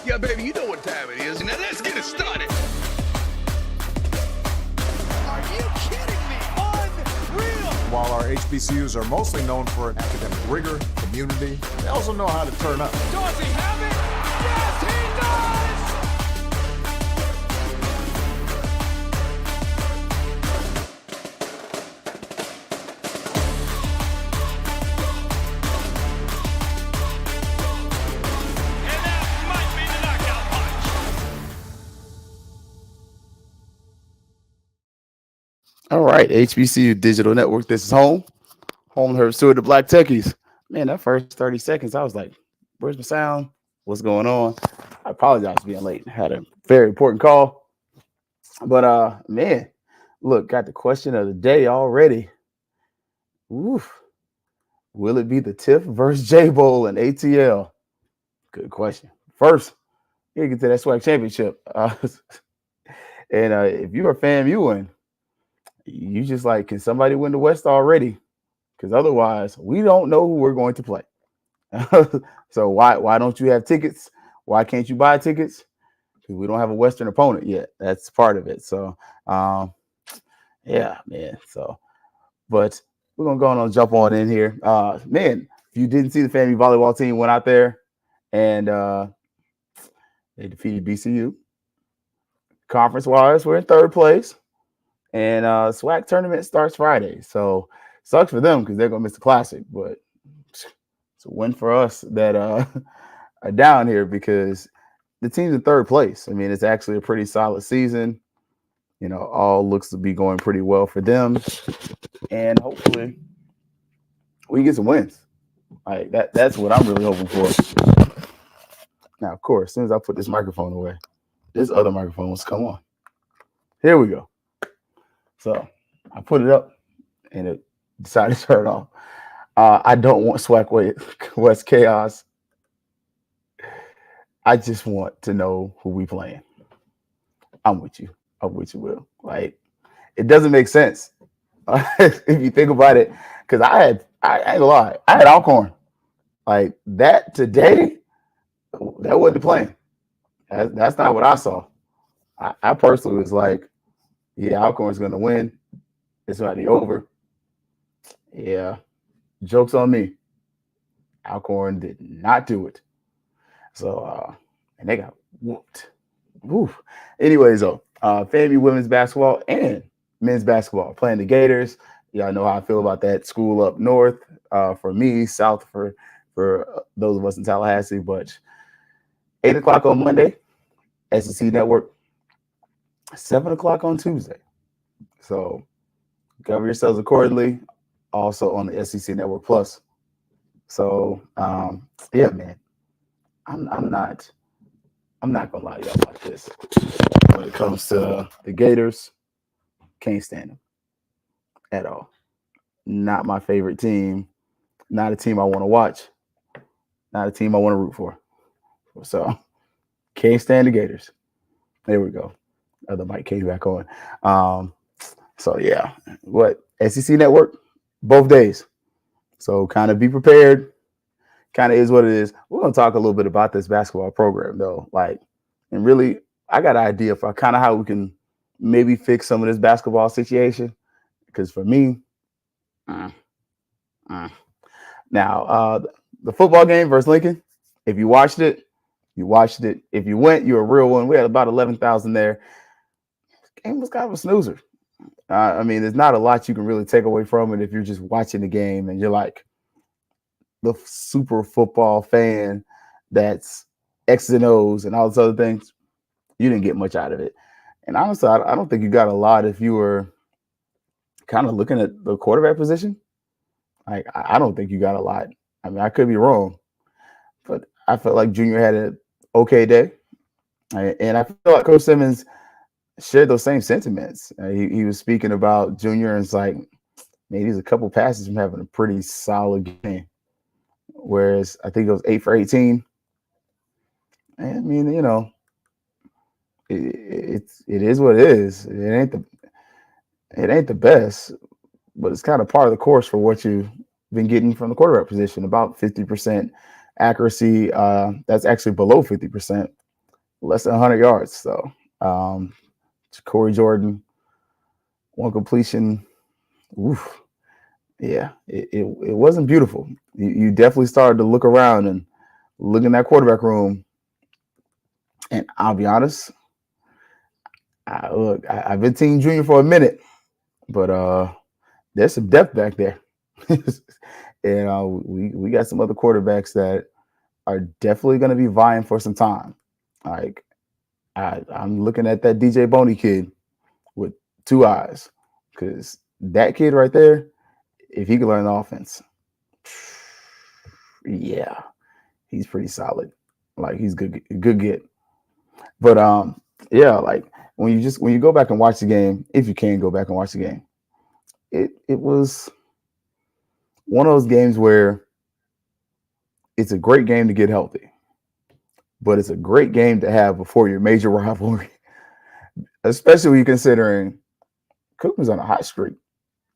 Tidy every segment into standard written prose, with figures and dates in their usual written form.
Yeah, baby, you know what time it is. Now let's get it started. Are you kidding me? Unreal! While our HBCUs are mostly known for academic rigor, community, they also know how to turn up. Does he have it? Yes, he does! And that might be the knockout punch. All right, HBCU Digital Network. This is home. Home to Stewart, the Black Techies. Man, that first 30 seconds, I was like, where's my sound? What's going on? I apologize for being late. Had a very important call. But man, look, got the question of the day already. Oof. Will it be the Tiff versus J Bowl and ATL? Good question. First, you get to that SWAC championship. And if you're a FAMU win, you just like, can somebody win the West already? Because otherwise, we don't know who we're going to play. So why don't you have tickets? Why can't you buy tickets? Because we don't have a Western opponent yet. That's part of it. So, yeah, man. So, but we're gonna go on and jump on in here. Man, if you didn't see, the FAMU volleyball team went out there and they defeated BCU. Conference-wise, we're in third place. And SWAC tournament starts Friday. So sucks for them because they're gonna miss the classic, but it's a win for us that are down here because the team's in third place. I mean, it's actually a pretty solid season. You know, all looks to be going pretty well for them. And hopefully we get some wins. Like that's what I'm really hoping for. Now, of course, as soon as I put this microphone away, this other microphone was come on. Here we go. So I put it up and it decided to turn off. I don't want SWAC West chaos. I just want to know who we playing. I'm with you. Will. Like, it doesn't make sense if you think about it. Because I ain't gonna lie, I had Alcorn. Like that today, that wasn't playing. That's not what I saw. I personally was like, yeah, Alcorn's gonna win. It's already over. Yeah, joke's on me. Alcorn did not do it. So, and they got whooped. Woof. Anyways, though, FAMU women's basketball and men's basketball playing the Gators. Y'all know how I feel about that school up north. For me, south for those of us in Tallahassee. But 8 o'clock on Monday, SEC Network. 7 o'clock on Tuesday. So cover yourselves accordingly. Also on the SEC Network Plus. So yeah, man. I'm not gonna lie to y'all about this. When it comes to the Gators, can't stand them at all. Not my favorite team. Not a team I want to watch. Not a team I want to root for. So can't stand the Gators. There we go. The mic came back on. So yeah, what SEC Network, both days. So kind of be prepared. Kind of is what it is. We're gonna talk a little bit about this basketball program though. Like, and really, I got an idea for kind of how we can maybe fix some of this basketball situation. Because for me, now the football game versus Lincoln. If you watched it, you watched it. If you went, you're a real one. We had about 11,000 there. Game was kind of a snoozer. I mean, there's not a lot you can really take away from it if you're just watching the game and you're like the super football fan that's X's and O's and all those other things. You didn't get much out of it. And honestly, I don't think you got a lot if you were kind of looking at the quarterback position. Like, I don't think you got a lot. I mean, I could be wrong, but I felt like Junior had an okay day. And I feel like Coach Simmons shared those same sentiments. He was speaking about Junior and it's like, maybe he's a couple passes from having a pretty solid game. Whereas I think it was 8 for 18. And I mean, you know, it is what it is. It ain't the best, but it's kind of part of the course for what you've been getting from the quarterback position. About 50% accuracy. That's actually below 50% less than 100 yards. So Corey Jordan, one completion. Oof. Yeah, it wasn't beautiful. You definitely started to look around and look in that quarterback room. And I'll be honest, I've been team junior for a minute, but there's some depth back there. And we got some other quarterbacks that are definitely going to be vying for some time. Like I'm looking at that DJ Boney kid with two eyes, because that kid right there, if he can learn the offense, yeah, he's pretty solid. Like he's good get. But yeah, like when you go back and watch the game, if you can go back and watch the game, it was one of those games where it's a great game to get healthy, but it's a great game to have before your major rivalry, especially when you're considering Cookman's on a hot streak.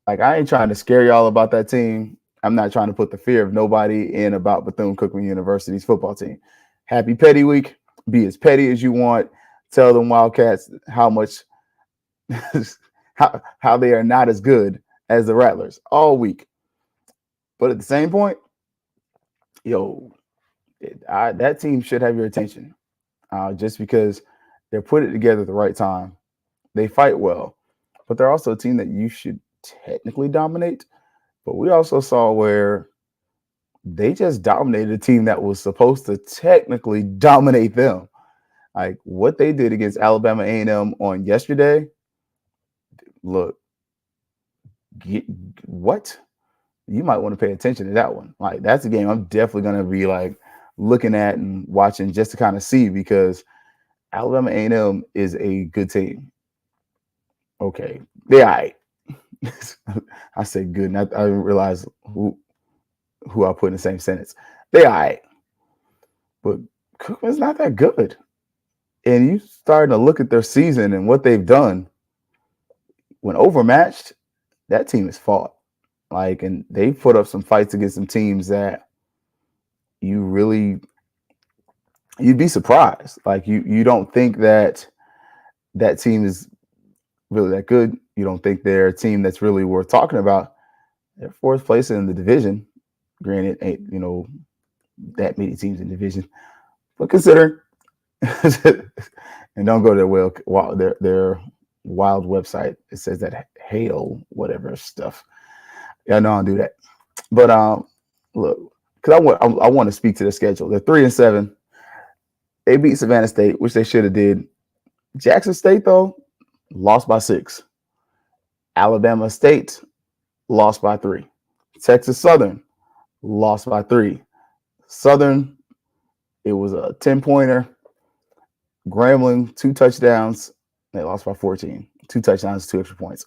Like, I ain't trying to scare y'all about that team. I'm not trying to put the fear of nobody in about Bethune-Cookman University's football team. Happy Petty Week. Be as petty as you want. Tell them Wildcats how much how they are not as good as the Rattlers all week. But at the same point, that team should have your attention, just because they're put it together at the right time. They fight well, but they're also a team that you should technically dominate. But we also saw where they just dominated a team that was supposed to technically dominate them. Like what they did against Alabama A&M on yesterday. Look, what? You might want to pay attention to that one. Like, that's a game I'm definitely going to be like looking at and watching just to kind of see, because Alabama A&M is a good team. Okay, they're all right. I said good, and I didn't realize who I put in the same sentence. They all right, but Cookman's not that good. And you starting to look at their season and what they've done. When overmatched, that team has fought. Like, and they put up some fights against some teams that you'd be surprised. Like, you don't think that team is really that good. You don't think they're a team that's really worth talking about. They're fourth place in the division. Granted, ain't that many teams in the division, but consider and don't go to their wild website. It says that hail whatever stuff. Yeah, no, I don't do that. But look, because I want to speak to the schedule. They're 3-7. They beat Savannah State, which they should have did. Jackson State, though, lost by 6. Alabama State lost by 3. Texas Southern lost by 3. Southern, it was a 10-pointer. Grambling, 2 touchdowns. They lost by 14. 2 touchdowns, 2 extra points.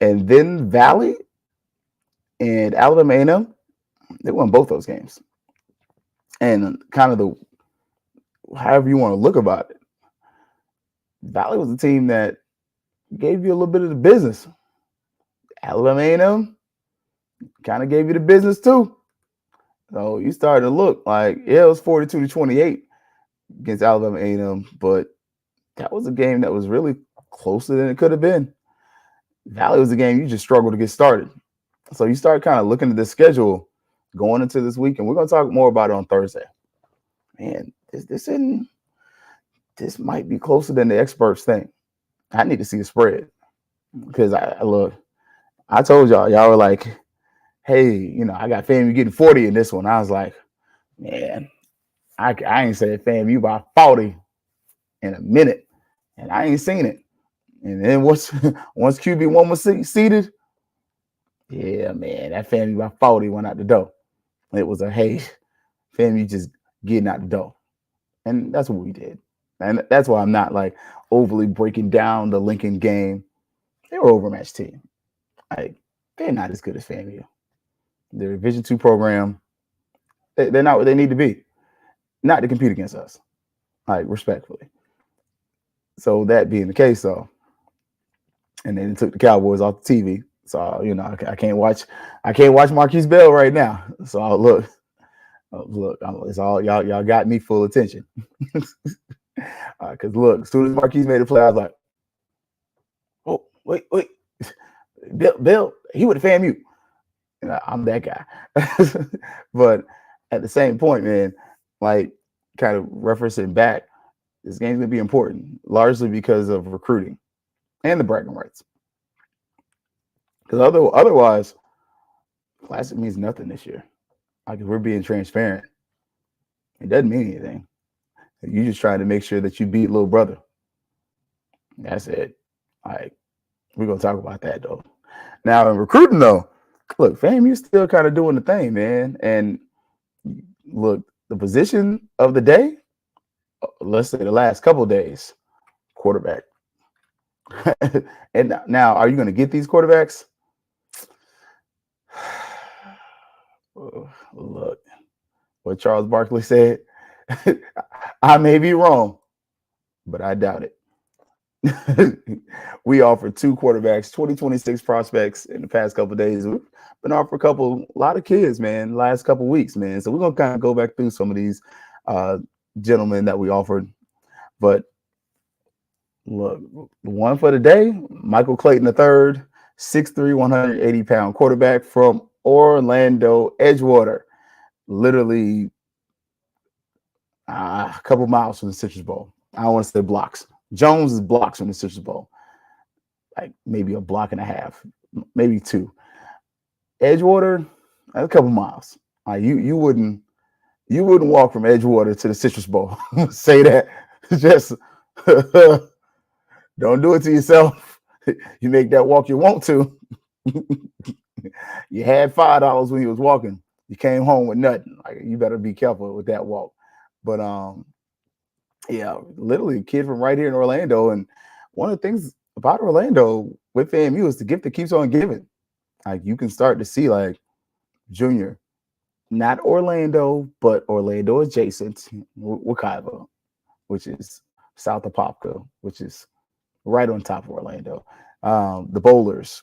And then Valley and Alabama A&M, they won both those games. And kind of however you want to look about it, Valley was a team that gave you a little bit of the business. Alabama A&M kind of gave you the business too. So you started to look like, yeah, it was 42-28 against Alabama A&M, but that was a game that was really closer than it could have been. Valley was a game you just struggled to get started. So you start kind of looking at the schedule going into this week, and we're going to talk more about it on Thursday. Man, this might be closer than the experts think. I need to see the spread, because I told y'all were like, hey, I got FAMU getting 40 in this one. I was like, man, I ain't said FAMU by 40 in a minute, and I ain't seen it. And then once QB1 was seated, yeah, man, that FAMU by 40 went out the door. It was hey, FAMU just getting out the door. And that's what we did. And that's why I'm not like overly breaking down the Lincoln game. They were an overmatched team. Like, they're not as good as FAMU. They're a Division II program. They're not what they need to be. Not to compete against us. Like, respectfully. So that being the case, though, and then it took the Cowboys off the TV. So, I can't watch Marquise Bell right now. So look, it's all y'all got me full attention. Because look, as soon as Marquise made a play, I was like, oh, wait. Bill, he would have FAMU. I'm that guy. But at the same point, man, like kind of referencing back, this game's gonna be important, largely because of recruiting and the bragging rights. Because otherwise, Classic means nothing this year. Like if we're being transparent, it doesn't mean anything. You just trying to make sure that you beat little brother. That's it. Like we're gonna talk about that though. Now in recruiting though, look, FAMU's still kind of doing the thing, man. And look, the position of the day, let's say the last couple of days, quarterback. And now, are you going to get these quarterbacks? Look, what Charles Barkley said. I may be wrong, but I doubt it. We offered 2 quarterbacks, 2026 prospects in the past couple of days. We've been offered a lot of kids, man, last couple of weeks, man. So we're going to kind of go back through some of these gentlemen that we offered. But look, one for the day, Michael Clayton III, 6'3", 180-pound quarterback from Orlando, Edgewater, literally a couple miles from the Citrus Bowl. I don't want to say blocks. Jones is blocks from the Citrus Bowl, like maybe a block and a half, maybe 2. Edgewater, a couple miles. You wouldn't walk from Edgewater to the Citrus Bowl. Say that. Just don't do it to yourself. You make that walk you want to. You had $5 when you was walking. You came home with nothing. Like you better be careful with that walk. But yeah, literally a kid from right here in Orlando. And one of the things about Orlando with FAMU is the gift that keeps on giving. Like you can start to see like Junior, not Orlando, but Orlando adjacent, Wekiva, which is south of Popka, which is right on top of Orlando. The Bowlers,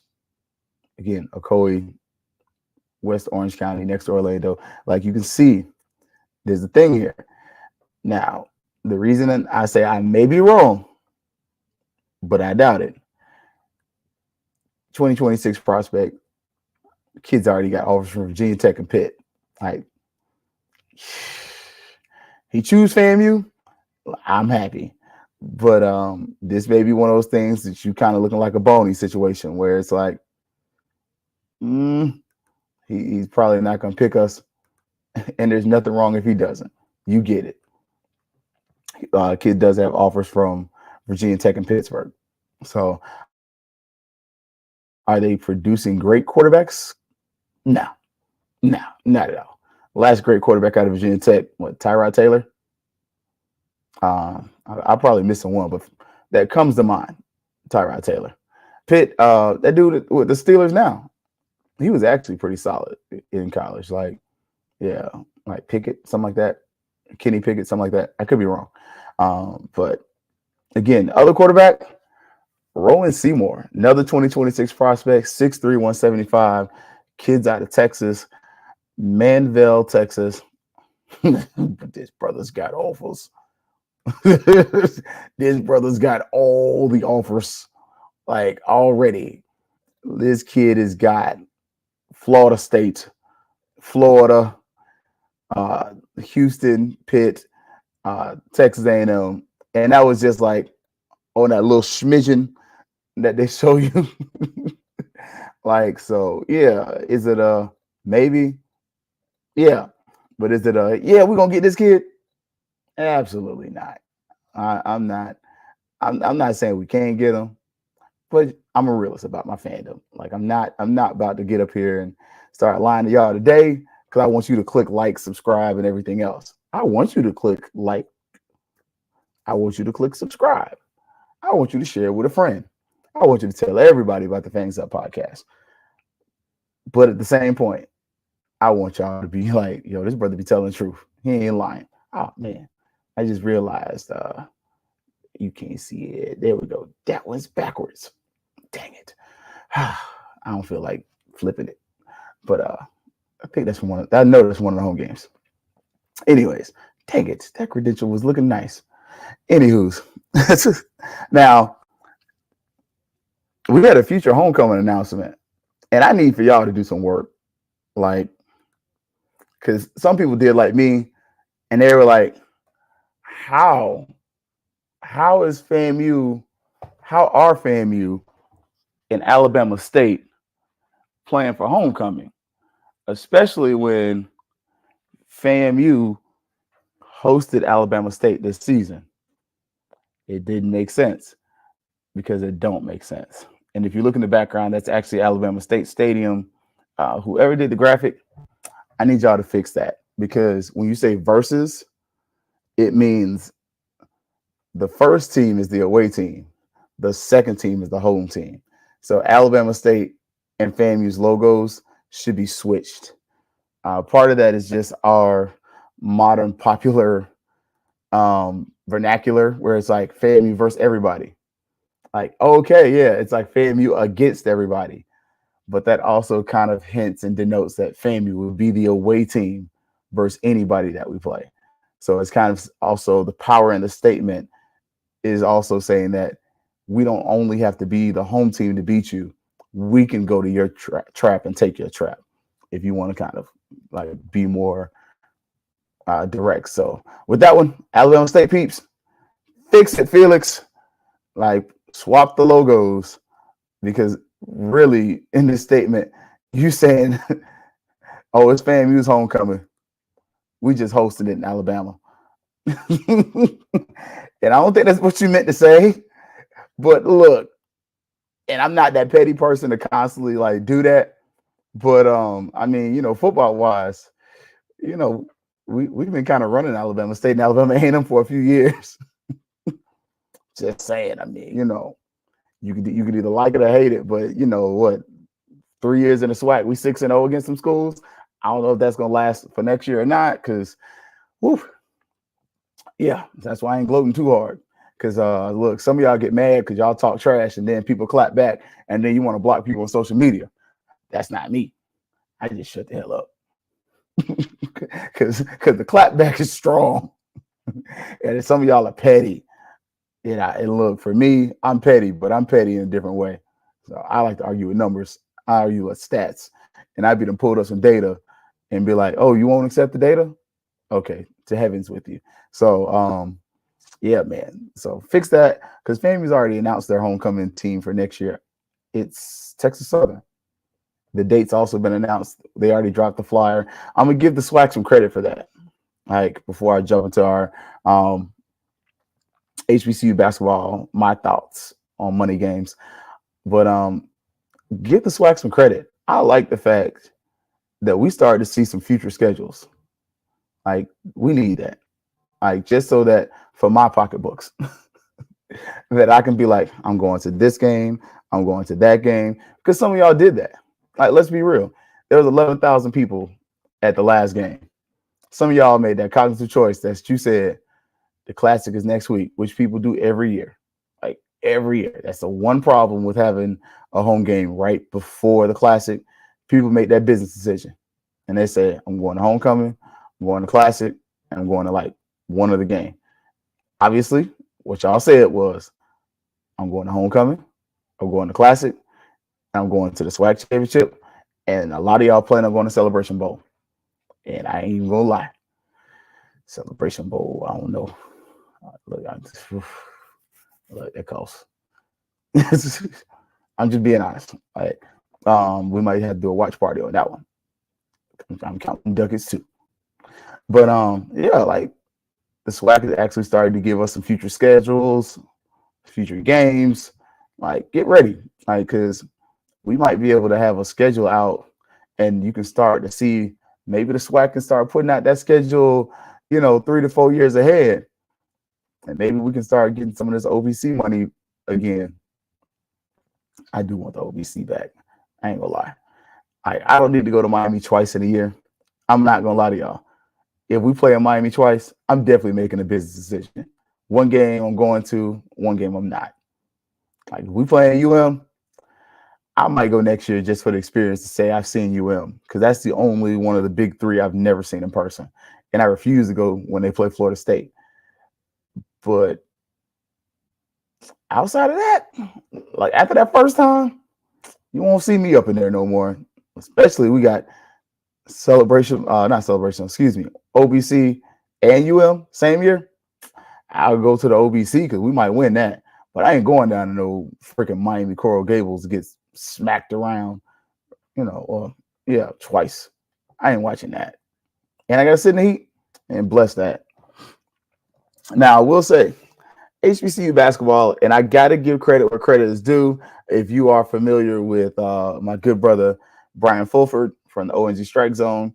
again, Ocoee, West Orange County, next to Orlando. Like you can see, there's a thing here. Now, the reason I say I may be wrong, but I doubt it. 2026 prospect, kids already got offers from Virginia Tech and Pitt. Like, he choose FAMU, I'm happy. But this may be one of those things that you kind of looking like a Boney situation where it's like, he's probably not going to pick us, and there's nothing wrong if he doesn't. You get it. Kid does have offers from Virginia Tech and Pittsburgh. So are they producing great quarterbacks? No, not at all. Last great quarterback out of Virginia Tech, what, Tyrod Taylor? I'll probably missing one, but that comes to mind, Tyrod Taylor. Pitt, that dude with the Steelers now, he was actually pretty solid in college. Like, yeah, like Pickett, something like that. Kenny Pickett, something like that. I could be wrong. But again, other quarterback, Rowan Seymour, another 2026 prospect, 6'3", 175, kids out of Texas, Manville, Texas. But this brother's got offers. This brother's got all the offers. Like already, this kid has got Florida State, Florida, Houston, Pitt, Texas A&M, and that was just like on that little smidgen that they show you. Like, so yeah, is it a maybe? Yeah, but is it a yeah? We're gonna get this kid? Absolutely not. I'm not saying we can't get him, but I'm a realist about my fandom. Like I'm not about to get up here and start lying to y'all today because I want you to click like, subscribe, and everything else. I want you to click like. I want you to click subscribe. I want you to share with a friend. I want you to tell everybody about the Fangs Up podcast. But at the same point, I want y'all to be like, yo, this brother be telling the truth. He ain't lying. Oh, man. I just realized you can't see it. There we go. That one's backwards. Dang it. I don't feel like flipping it. But I think that's I know that's one of the home games. Anyways, dang it. That credential was looking nice. Anywho's, now we had a future homecoming announcement, and I need for y'all to do some work, like, because some people did like me, and they were like, how is FAMU, how are FAMU and Alabama State playing for homecoming, especially when FAMU hosted Alabama State this season? It didn't make sense because it don't make sense. And if you look in the background, that's actually Alabama State Stadium. Whoever did the graphic, I need y'all to fix that, because when you say versus, it means the first team is the away team. The second team is the home team. So Alabama State and FAMU's logos should be switched. Part of that is just our modern popular vernacular, where it's like FAMU versus everybody. Like, okay, yeah, it's like FAMU against everybody. But that also kind of hints and denotes that FAMU will be the away team versus anybody that we play. So it's kind of also the power in the statement is also saying that we don't only have to be the home team to beat you. We can go to your trap and take your trap if you want to kind of like be more direct. So with that one, Alabama State peeps, fix it, Felix. Like, swap the logos, because really in this statement, you saying, oh, it's FAMU's homecoming. We just hosted it in Alabama. And I don't think that's what you meant to say. But look, and I'm not that petty person to constantly like do that. But I mean, you know, football wise, you know, we've been kind of running Alabama State and Alabama A&M for a few years. Just saying. I mean, you know, you could either like it or hate it, but you know what? 3 years in the SWAC, we 6-0 against some schools. I don't know if that's gonna last for next year or not, because, yeah, that's why I ain't gloating too hard. Because look, some of y'all get mad because y'all talk trash, and then people clap back, and then you want to block people on social media. That's not me. I just shut the hell up, because the clapback is strong, and some of y'all are petty. And look, for me, I'm petty, but I'm petty in a different way. So I like to argue with numbers. I argue with stats, and I be done pulled up some data and be like, "Oh, you won't accept the data? Okay, to heavens with you." So, yeah, man. So fix that, because FAMU's already announced their homecoming team for next year. It's Texas Southern. The date's also been announced. They already dropped the flyer. I'm gonna give the SWAC some credit for that. Like, before I jump into our HBCU basketball, my thoughts on money games, but give the SWAC some credit. I like the fact that we started to see some future schedules. Like, we need that. Like, just so that for my pocketbooks, that I can be like, I'm going to this game, I'm going to that game, because some of y'all did that. Like, let's be real. There was 11,000 people at the last game. Some of y'all made that cognitive choice that you said, the Classic is next week, which people do every year. Like, every year. That's the one problem with having a home game right before the Classic. People make that business decision, and they say, I'm going to homecoming, I'm going to Classic, and I'm going to like one of the game. Obviously, what y'all said was, I'm going to homecoming, I'm going to Classic, and I'm going to the SWAC championship, and a lot of y'all planning on going to Celebration Bowl. And I ain't even gonna lie, Celebration Bowl, I don't know. Look, that costs. I'm just being honest. Like, we might have to do a watch party on that one. I'm counting ducats too. But yeah, like, the SWAC has actually started to give us some future schedules, future games. Like, get ready, like, because we might be able to have a schedule out, and you can start to see maybe the SWAC can start putting out that schedule, 3 to 4 years ahead. And maybe we can start getting some of this OVC money again. I do want the OVC back. I ain't gonna lie. I don't need to go to Miami twice in a year. I'm not gonna lie to y'all. If we play in Miami twice, I'm definitely making a business decision. One game I'm going to, one game I'm not. Like, if we play in UM, I might go next year just for the experience to say I've seen UM, because that's the only one of the big three I've never seen in person. And I refuse to go when they play Florida State. But outside of that, like after that first time, you won't see me up in there no more. Especially we got not celebration, excuse me, OBC and UM same year. I'll go to the OBC because we might win that. But I ain't going down to no freaking Miami Coral Gables to get smacked around, twice. I ain't watching that. And I got to sit in the heat and bless that. Now, I will say, HBCU basketball, and I got to give credit where credit is due. If you are familiar with my good brother, Brian Fulford from the ONG Strike Zone,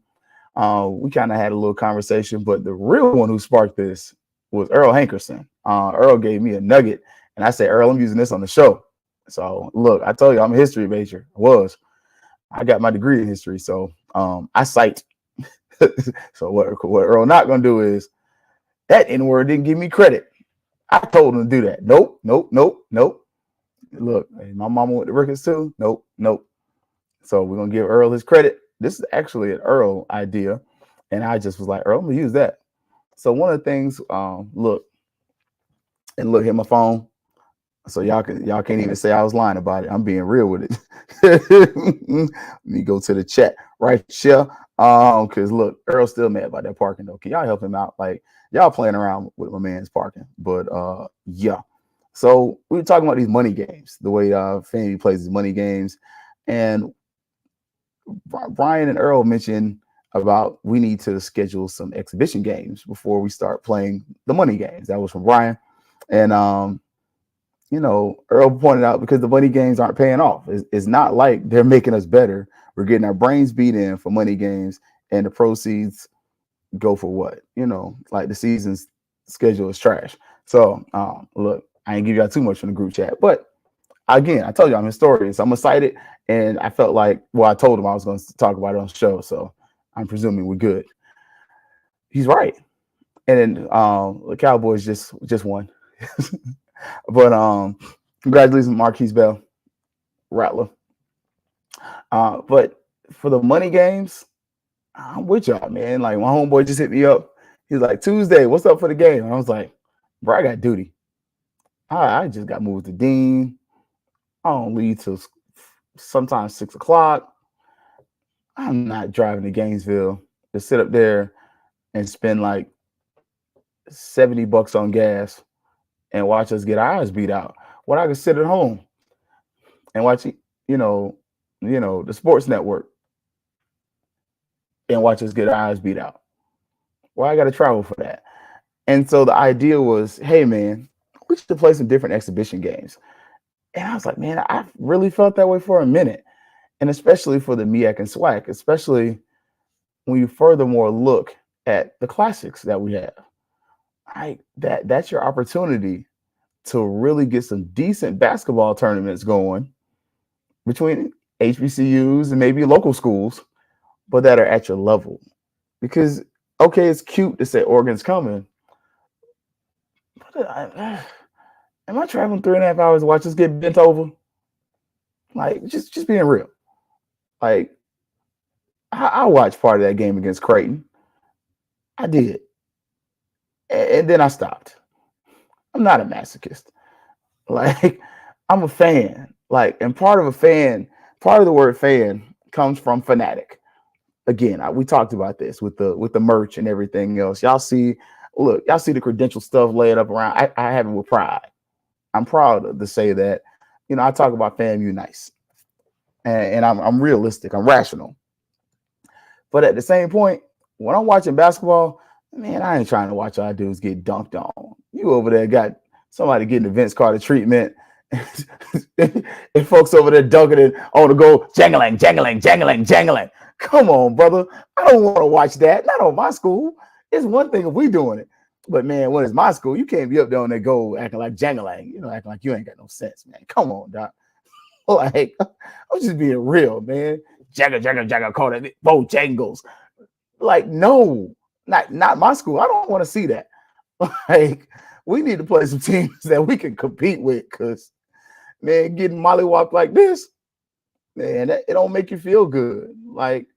we kind of had a little conversation, but the real one who sparked this was Earl Hankerson. Earl gave me a nugget, and I said, Earl, I'm using this on the show. So, look, I told you I'm a history major. I got my degree in history, so I cite. So what Earl not going to do is, that N-word didn't give me credit. I told him to do that. Nope. Look, my mama went to Ricketts too. Nope. So we're going to give Earl his credit. This is actually an Earl idea. And I just was like, Earl, I'm going to use that. So one of the things, look, hit my phone. So y'all can't even say I was lying about it. I'm being real with it. Let me go to the chat right here. Because look, Earl's still mad about that parking though. Can y'all help him out? Like, y'all playing around with my man's parking. But yeah. So we were talking about these money games, the way FAMU plays these money games. And Brian and Earl mentioned about we need to schedule some exhibition games before we start playing the money games. That was from Brian. And Earl pointed out because the money games aren't paying off. It's not like they're making us better. We're getting our brains beat in for money games, and the proceeds go for what? Like the season's schedule is trash. So look, I ain't give y'all too much from the group chat, but again, I told you I'm a historian, so I'm excited, and I felt like, I told him I was going to talk about it on the show, so I'm presuming we're good. He's right. And then the Cowboys just won. But congratulations, Marquise Bell, Rattler. But for the money games, I'm with y'all, man. Like my homeboy just hit me up. He's like, Tuesday, what's up for the game? And I was like, bro, I got duty. I just got moved to Dean. I don't leave till sometimes 6 o'clock. I'm not driving to Gainesville to sit up there and spend like $70 on gas and watch us get our eyes beat out. When I could sit at home and watch, the sports network and watch us get our eyes beat out. Why I got to travel for that? And so the idea was, hey, man, we should play some different exhibition games. And I was like, man, I really felt that way for a minute. And especially for the MEAC and SWAC, especially when you furthermore look at the classics that we have. That's your opportunity to really get some decent basketball tournaments going between HBCUs and maybe local schools, but that are at your level. Because, okay, it's cute to say Oregon's coming, but am I traveling 3.5 hours to watch us get bent over? Like, just being real. Like, I watched part of that game against Creighton. I did. And then I stopped. I'm not a masochist. Like, I'm a fan. Like, and part of the word fan comes from fanatic. Again, we talked about this with the merch and everything else. Y'all see the credential stuff laid up around. I have it with pride. I'm proud to say that, I talk about FAMU nice. And I'm realistic. I'm rational. But at the same point, when I'm watching basketball, man, I ain't trying to watch our dudes get dunked on. You over there got somebody getting the Vince Carter treatment. And folks over there dunking it on the goal, jangling. Come on, brother. I don't want to watch that. Not on my school. It's one thing if we doing it. But, man, when it's my school, you can't be up there on that goal acting like jangling. Acting like you ain't got no sense, man. Come on, Doc. Like, I'm just being real, man. Jagger, call it Bojangles. Like, no, not my school. I don't want to see that. Like, we need to play some teams that we can compete with because, man, getting mollywopped like this, man, it don't make you feel good. Like,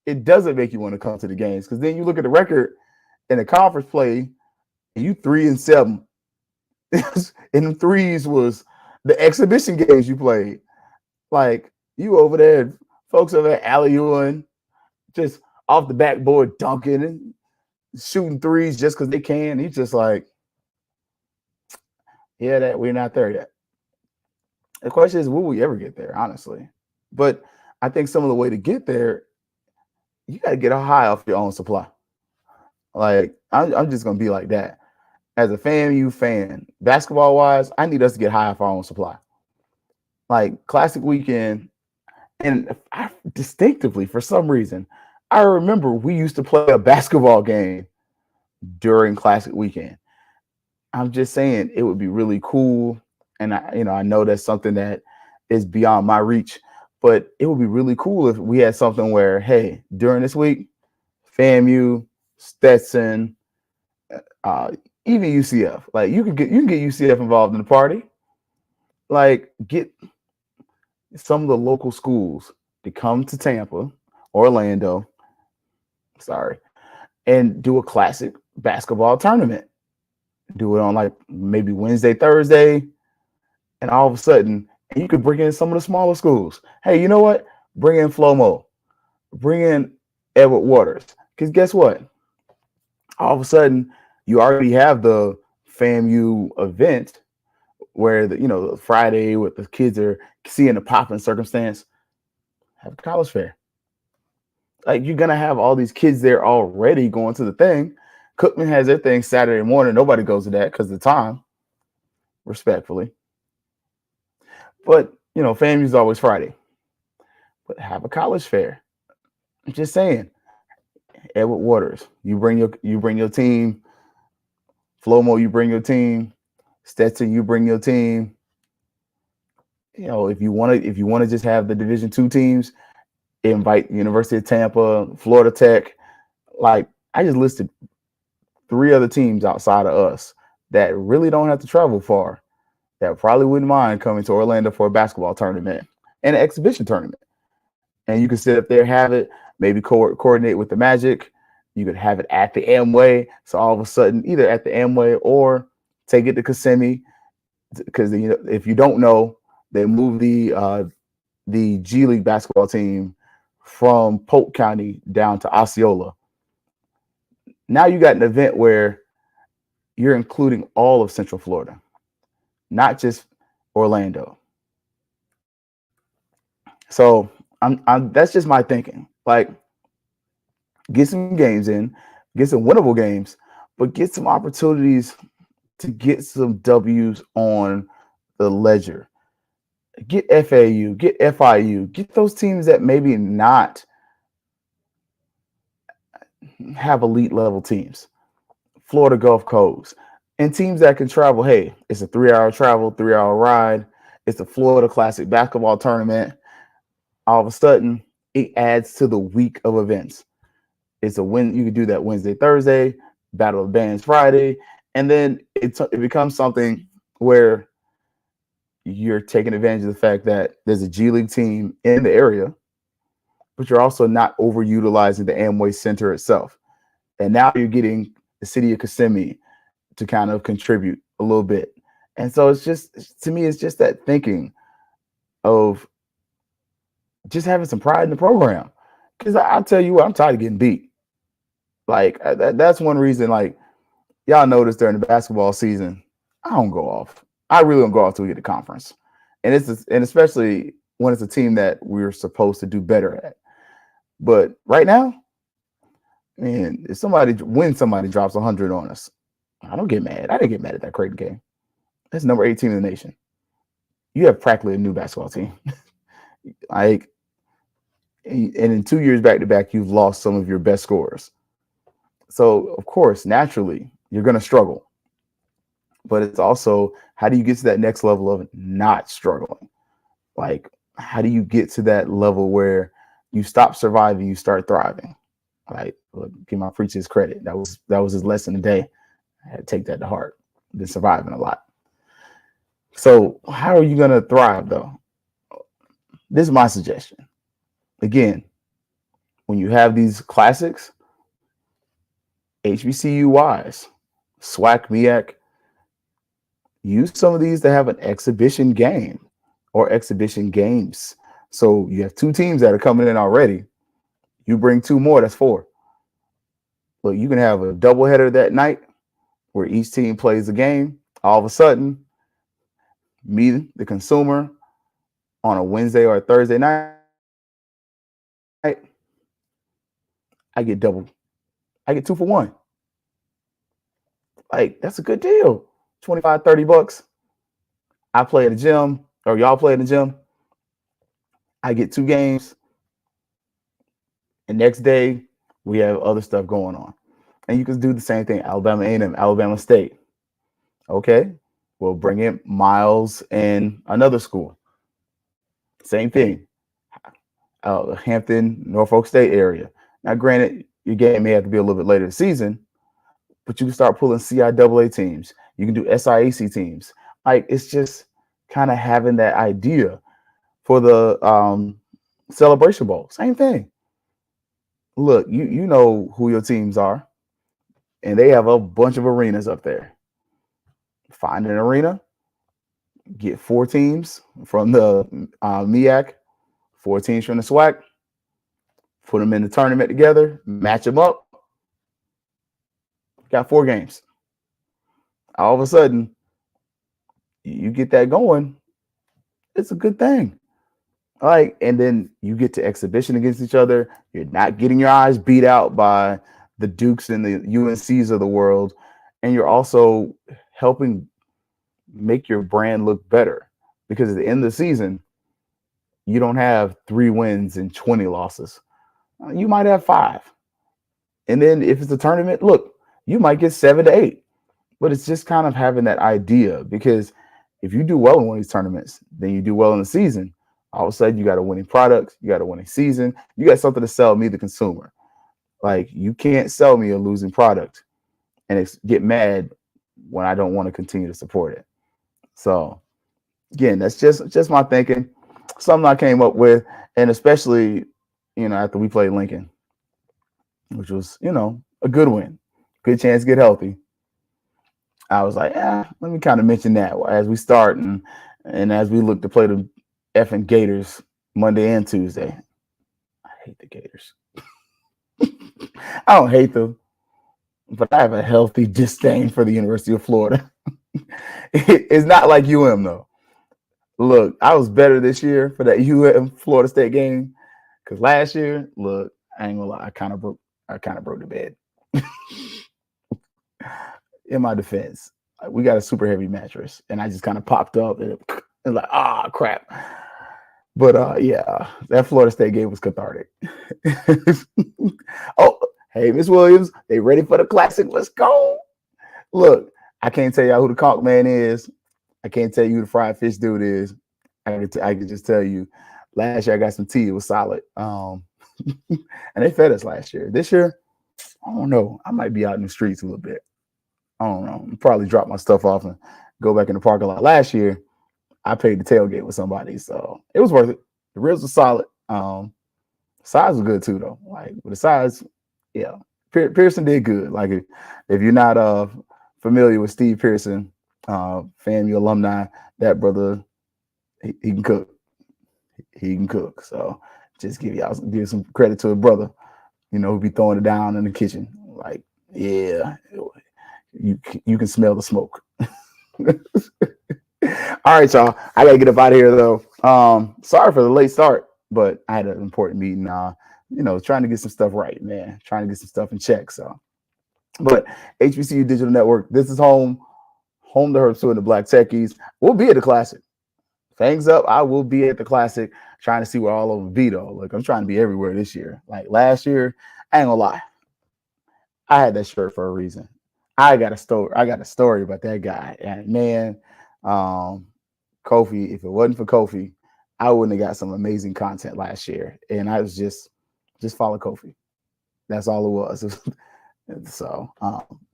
it doesn't make you want to come to the games because then you look at the record in the conference play and you 3-7 And the threes was the exhibition games you played. Like you over there, folks over there alley-ooing, just off the backboard dunking and shooting threes just because they can. He's just like, yeah, that we're not there yet. The question is, will we ever get there? Honestly, but I think some of the way to get there, you got to get a high off your own supply. Like I'm just gonna be like that. As a FAMU fan, basketball wise, I need us to get high off our own supply. Like Classic Weekend, and I distinctively, for some reason, I remember we used to play a basketball game during Classic Weekend. I'm just saying it would be really cool, and I know that's something that is beyond my reach, but it would be really cool if we had something where, hey, during this week, FAMU, Stetson, even UCF, like you can get UCF involved in the party, like get some of the local schools to come to Tampa, Orlando, and do a classic basketball tournament. Do it on like maybe Wednesday, Thursday, and all of a sudden, and you could bring in some of the smaller schools. Hey, you know what? Bring in Flomo, bring in Edward Waters, because guess what? All of a sudden, you already have the FAMU event where the Friday with the kids are seeing the popping circumstance. Have a college fair. Like you're gonna have all these kids there already going to the thing. Cookman has their thing Saturday morning. Nobody goes to that because of the time, respectfully. But FAMU is always Friday. But have a college fair. I'm just saying. Edward Waters, you bring your team. Flomo, you bring your team. Stetson, you bring your team. If you want to just have the Division II teams, invite University of Tampa, Florida Tech. Like I just listed 3 other teams outside of us that really don't have to travel far, that probably wouldn't mind coming to Orlando for a basketball tournament and an exhibition tournament. And you can sit up there, have it, maybe coordinate with the Magic. You could have it at the Amway. So all of a sudden, either at the Amway or take it to Kissimmee, because if you don't know, they moved the G League basketball team from Polk County down to Osceola. Now you got an event where you're including all of Central Florida, not just Orlando. So that's just my thinking. Like, get some games in, get some winnable games, but get some opportunities to get some W's on the ledger. Get FAU, get FIU, get those teams that maybe not have elite level teams. Florida Gulf Coast, and teams that can travel. Hey, it's a 3-hour travel, 3-hour ride. It's the Florida Classic basketball tournament. All of a sudden, it adds to the week of events. It's a win. You can do that Wednesday, Thursday, Battle of Bands Friday, and then it becomes something where you're taking advantage of the fact that there's a G League team in the area, but you're also not overutilizing the Amway Center itself. And now you're getting the city of Kissimmee to kind of contribute a little bit. And so it's just, to me, it's just that thinking of just having some pride in the program. Because I'll tell you what, I'm tired of getting beat. Like, that's one reason, like, y'all notice during the basketball season, I don't go off. I really don't go off till we get to conference. And especially when it's a team that we're supposed to do better at. But right now, man, if somebody drops 100 on us, I don't get mad. I didn't get mad at that Creighton game. That's number 18 in the nation. You have practically a new basketball team. And in 2 years back to back, you've lost some of your best scorers. So, of course, naturally, you're going to struggle. But it's also, how do you get to that next level of not struggling? Like, how do you get to that level where you stop surviving, you start thriving? Right? Look, give my preacher his credit. That was his lesson today. I had to take that to heart. Been surviving a lot. So how are you going to thrive, though? This is my suggestion. Again, when you have these classics, HBCU wise, SWAC, MEAC, use some of these to have an exhibition game or exhibition games. So you have 2 teams that are coming in already. You bring 2 more, that's 4. Look, you can have a doubleheader that night where each team plays a game. All of a sudden, me, the consumer, on a Wednesday or a Thursday night, I get double. I get 2 for 1. Like, that's a good deal. 25, 30 bucks. I play at the gym, or y'all play in the gym. I get 2 games. And next day, we have other stuff going on. And you can do the same thing. Alabama A&M, Alabama State. Okay, we'll bring in Miles and another school. Same thing. Hampton, Norfolk State area. Now, granted, your game may have to be a little bit later in the season, but you can start pulling CIAA teams. You can do SIAC teams. Like, it's just kind of having that idea for the Celebration Bowl. Same thing. Look, you know who your teams are, and they have a bunch of arenas up there. Find an arena, get 4 teams from the MEAC, 4 teams from the SWAC, put them in the tournament together, match them up. Got 4 games. All of a sudden, you get that going. It's a good thing. All right, and then you get to exhibition against each other. You're not getting your eyes beat out by the Dukes and the UNCs of the world, and you're also helping make your brand look better, because at the end of the season, you don't have 3 wins and 20 losses. You might have 5. And then if it's a tournament, look, you might get 7 to 8. But it's just kind of having that idea, because if you do well in one of these tournaments, then you do well in the season. All of a sudden, you got a winning product, you got a winning season, you got something to sell me, the consumer. Like, you can't sell me a losing product and get mad when I don't want to continue to support it. So, again, that's just my thinking. Something I came up with, and especially, after we played Lincoln, which was, a good win, good chance to get healthy. I was like, let me kind of mention that as we start and as we look to play the effing Gators Monday and Tuesday. I hate the Gators. I don't hate them, but I have a healthy disdain for the University of Florida. It's not like UM though. Look, I was better this year for that UM Florida State game, because last year, look, I ain't gonna lie, I kind of broke the bed. In my defense, we got a super heavy mattress, and I just kind of popped up and like, crap. But yeah, that Florida State game was cathartic. Oh, hey, Miss Williams, they ready for the classic? Let's go. Look, I can't tell y'all who the conch man is. I can't tell you who the fried fish dude is. I can just tell you, last year I got some tea. It was solid. And they fed us last year. This year, I don't know. I might be out in the streets a little bit. I don't know. Probably drop my stuff off and go back in the parking lot. Last year, I paid the tailgate with somebody, so it was worth it. The ribs were solid. Size was good too, though. Like, with the size, yeah, Pearson did good. Like, if you're not familiar with Steve Pearson, FAMU alumni, that brother, he can cook. He can cook. So just give some credit to a brother, who be throwing it down in the kitchen. Like, yeah, you can smell the smoke. All right, y'all. I gotta get up out of here though. Sorry for the late start, but I had an important meeting. Trying to get some stuff right, man. Trying to get some stuff in check. So, but HBCU Digital Network, this is home to Herbs and the Black Techies. We'll be at the Classic. Fangs up. I will be at the Classic, trying to see where all of them be though. Like, I'm trying to be everywhere this year. Like last year, I ain't gonna lie, I had that shirt for a reason. I got a story about that guy, and man. Kofi, if it wasn't for Kofi, I wouldn't have got some amazing content last year. And I was just follow Kofi. That's all it was. So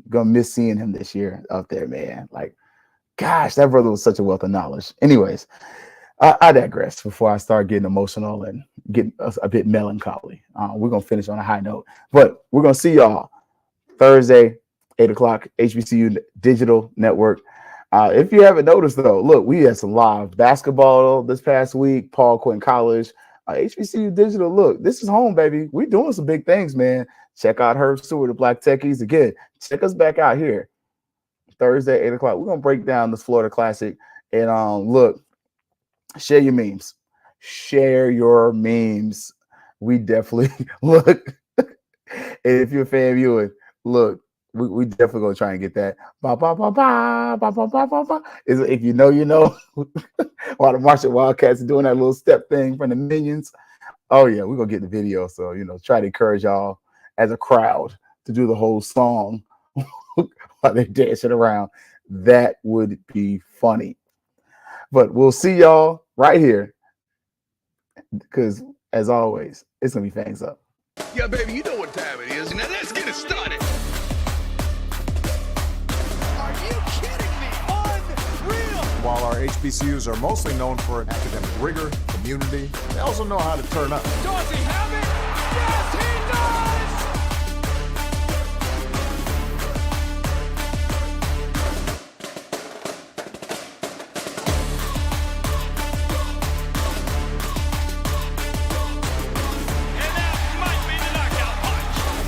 gonna miss seeing him this year out there, man. Like, gosh, that brother was such a wealth of knowledge. Anyways, I digress before I start getting emotional and getting a bit melancholy. We're gonna finish on a high note, but we're gonna see y'all Thursday, 8 o'clock, HBCU Digital Network. If you haven't noticed, though, look, we had some live basketball this past week. Paul Quinn College, HBCU Digital. Look, this is home, baby. We're doing some big things, man. Check out Herb Stewart, the Black Techies. Again, check us back out here Thursday, 8 o'clock. We're going to break down this Florida Classic. And look, share your memes. Share your memes. We definitely, look, if you're a fan viewing, look, we definitely gonna try and get that. Ba, ba, ba, ba, ba, ba, ba, ba, ba. If you know, you know. While the Marshall Wildcats are doing that little step thing from the Minions. Oh yeah, we're gonna get the video. So try to encourage y'all as a crowd to do the whole song while they're dancing around. That would be funny. But we'll see y'all right here. Because as always, it's gonna be Fangs Up. Yeah, baby, you know what time it is. Now let's get it started. Are you kidding me? Unreal. While our HBCUs are mostly known for academic rigor, community, they also know how to turn up. Does he have it?